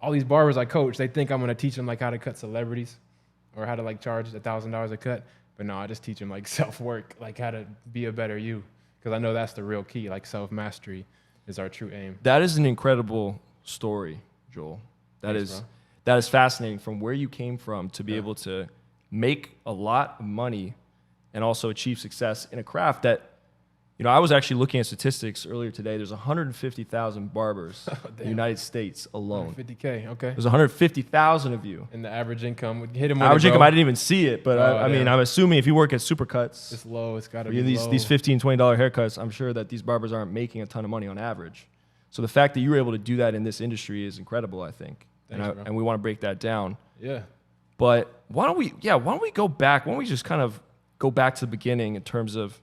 all these barbers I coach, they think I'm gonna teach them like how to cut celebrities or how to like charge $1,000 a cut. But no, I just teach them like self-work, like how to be a better you. Because I know that's the real key, like self-mastery is our true aim. That is an incredible story, Joel. Thanks, That is fascinating from where you came from to be able to make a lot of money and also achieve success in a craft that, I was actually looking at statistics earlier today. There's 150,000 barbers in the United States alone. 50K, okay. There's 150,000 of you. And the average income would hit him. Average income, I didn't even see it, but Oh, I mean, I'm assuming if you work at Supercuts, it's low. It's got to be these low. these $15, $20 haircuts, I'm sure that these barbers aren't making a ton of money on average. So the fact that you were able to do that in this industry is incredible, I think. Thanks, And we want to break that down. Yeah. But why don't we go back? Why don't we just kind of go back to the beginning in terms of,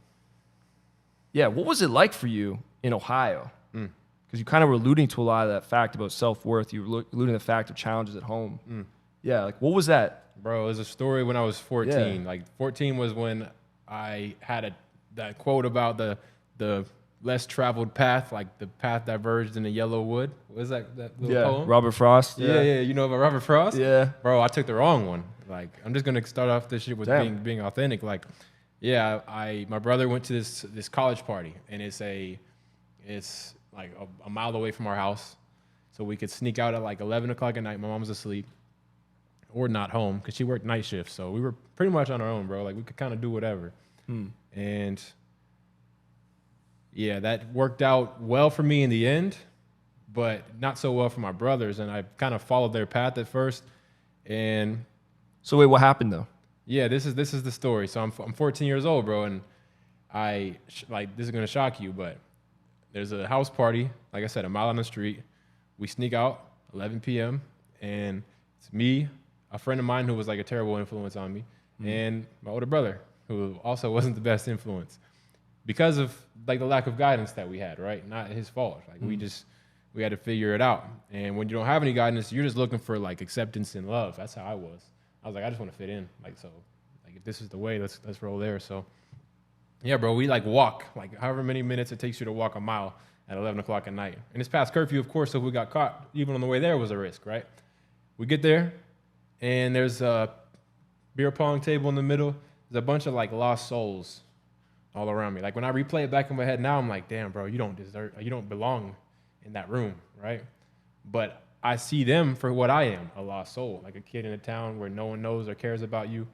what was it like for you in Ohio? Because you kind of were alluding to a lot of that fact about self-worth. You were alluding to the fact of challenges at home. Yeah, like what was that? Bro, it was a story when I was 14. Yeah. Like 14 was when I had that quote about the less traveled path, like the path diverged in the yellow wood. What is that little poem? Robert Frost. Yeah, you know about Robert Frost? Yeah. Bro, I took the wrong one. Like, I'm just gonna start off this shit with being authentic. Like, my brother went to this college party, and it's like a mile away from our house, so we could sneak out at like 11 o'clock at night. My mom was asleep or not home because she worked night shifts, so we were pretty much on our own, bro. Like, we could kind of do whatever. And that worked out well for me in the end, but not so well for my brothers. And I kind of followed their path at first. And so wait, what happened though? Yeah, this is the story. So I'm 14 years old, bro, and this is gonna shock you, but there's a house party, like I said, a mile on the street. We sneak out 11 p.m. and it's me, a friend of mine who was like a terrible influence on me, and my older brother who also wasn't the best influence because of like the lack of guidance that we had. Right, not his fault. Like we had to figure it out. And when you don't have any guidance, you're just looking for like acceptance and love. That's how I was. I was like, I just want to fit in. Like, so, like, if this is the way, let's roll there. So, yeah, bro, we like walk, like however many minutes it takes you to walk a mile at 11 o'clock at night. And it's past curfew, of course, so if we got caught, even on the way there was a risk, right? We get there, and there's a beer pong table in the middle. There's a bunch of like lost souls all around me. Like when I replay it back in my head now, I'm like, damn, bro, you don't belong in that room, right? But I see them for what I am, a lost soul, like a kid in a town where no one knows or cares about you.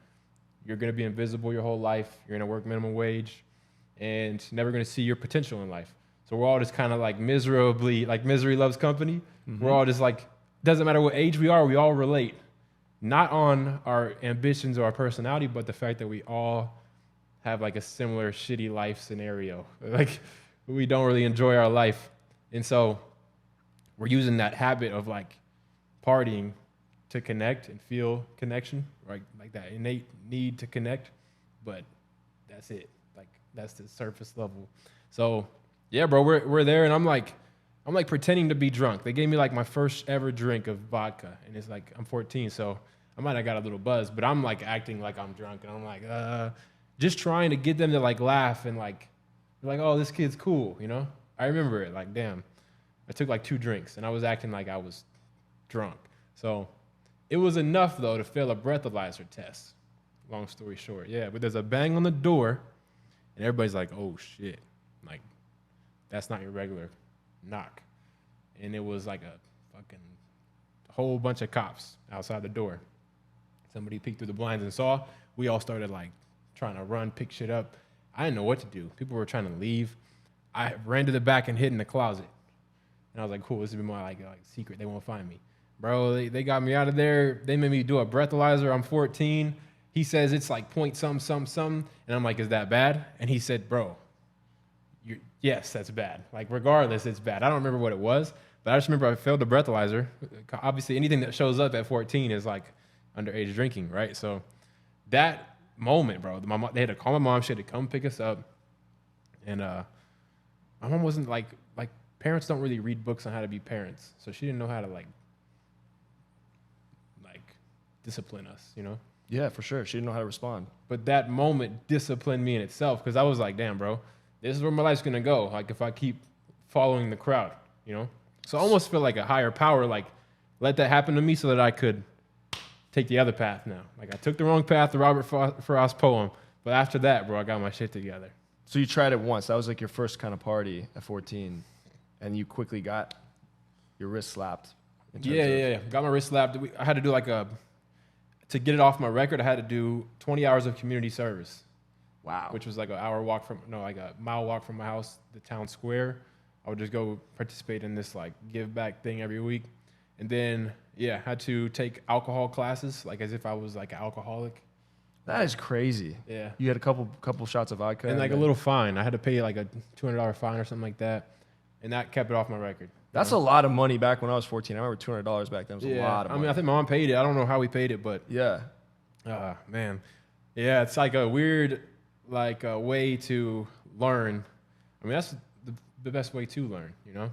You're going to be invisible your whole life. You're going to work minimum wage and never going to see your potential in life. So we're all just kind of like miserably, like misery loves company. We're all just like, doesn't matter what age we are, we all relate. Not on our ambitions or our personality, but the fact that we all have like a similar shitty life scenario. Like we don't really enjoy our life. And so we're using that habit of like partying to connect and feel connection, right? Like that innate need to connect, but that's it. Like that's the surface level. So yeah, bro, we're there, and I'm like pretending to be drunk. They gave me like my first ever drink of vodka, and it's like I'm 14, so I might have got a little buzz, but I'm like acting like I'm drunk, and I'm like just trying to get them to like laugh and like oh, this kid's cool, you know? I remember it, like damn. I took like 2 drinks, and I was acting like I was drunk. So it was enough, though, to fail a breathalyzer test. Long story short, yeah. But there's a bang on the door, and everybody's like, oh, shit. Like, that's not your regular knock. And it was like a fucking whole bunch of cops outside the door. Somebody peeked through the blinds and saw. We all started, like, trying to run, pick shit up. I didn't know what to do. People were trying to leave. I ran to the back and hid in the closet. And I was like, cool, this is my like secret. They won't find me. Bro, they got me out of there. They made me do a breathalyzer. I'm 14. He says it's like point something. And I'm like, is that bad? And he said, bro, yes, that's bad. Like, regardless, it's bad. I don't remember what it was, but I just remember I failed the breathalyzer. Obviously, anything that shows up at 14 is like underage drinking, right? So that moment, bro, they had to call my mom. She had to come pick us up. And my mom wasn't like parents don't really read books on how to be parents, so she didn't know how to like discipline us, you know? Yeah, for sure. She didn't know how to respond. But that moment disciplined me in itself, because I was like, damn, bro, this is where my life's gonna go. Like if I keep following the crowd, you know? So I almost feel like a higher power, like let that happen to me so that I could take the other path now. Like I took the wrong path, the Robert Frost poem, but after that, bro, I got my shit together. So you tried it once. That was like your first kind of party at 14, and you quickly got your wrist slapped. Yeah. Got my wrist slapped. I had to do to get it off my record, I had to do 20 hours of community service. Wow. Which was like a mile walk from my house, the town square. I would just go participate in this like give back thing every week. And then, had to take alcohol classes, like as if I was like an alcoholic. That is crazy. Yeah. You had a couple shots of vodka. And like a little fine. I had to pay like a $200 fine or something like that. And that kept it off my record. That's a lot of money back when I was 14. I remember $200 back then. It was a lot of money. I mean, I think my mom paid it. I don't know how we paid it, but yeah. Man. Yeah, it's like a weird way to learn. I mean, that's the best way to learn, you know?